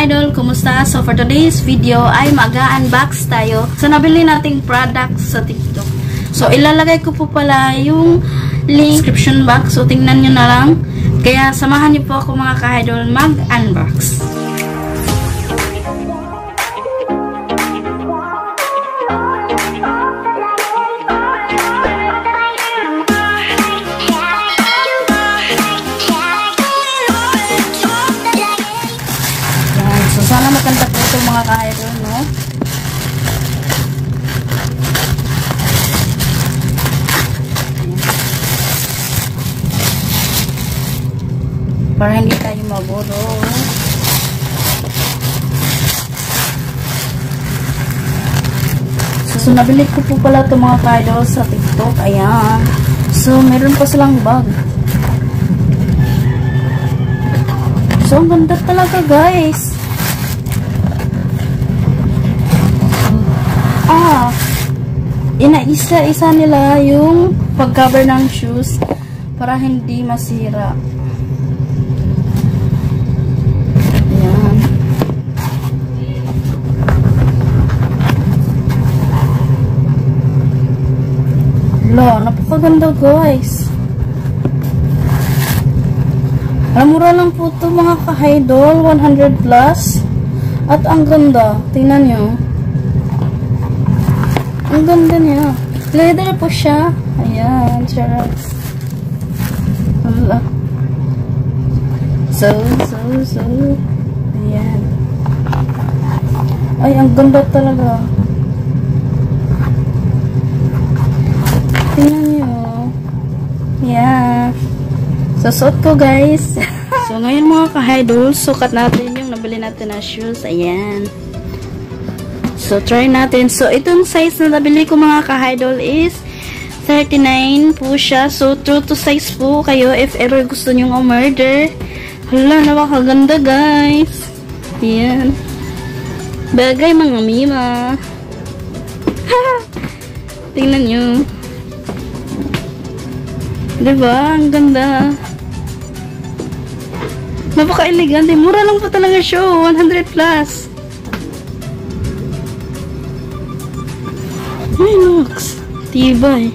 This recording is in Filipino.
ka-idol, kumusta? So for today's video ay mag-unbox tayo sa nabili nating products sa TikTok. So ilalagay ko po pala yung link description box. So tingnan nyo na lang. Kaya samahan niyo po ako mga ka-idol mag-unbox. Sana maganda po ito mga ka-idol, no? Para hindi tayo maburo. So nabili ko po pala ito mga ka-idol sa TikTok. Ayan. So, meron pa silang bag. So, ang ganda talaga, guys. Inaisa-isa nila yung pag-cover ng shoes para hindi masira. Ayan. Hala, napakaganda guys. Mura lang po ito mga ka-idol, 100 plus. At ang ganda, tingnan nyo. Ang ganda niya. Leather po siya. Ayan. Charot. Wala. So. Ayan. Ay, ang ganda talaga. Tingnan niyo. Ayan. Susuot ko, guys. So, ngayon mga ka-idol, sukat natin yung nabili natin na shoes. Ayan. So, try natin. So, itong size na nabili ko mga ka-idol is 39 po siya. So, true to size po kayo if ever gusto nyong umorder. Hala, napakaganda guys. Ayan. Bagay mga mima. Tingnan nyo. Diba? Ang ganda. Napaka-elegante. Mura lang po talaga siya. 100 plus. Ay, looks. Tibay.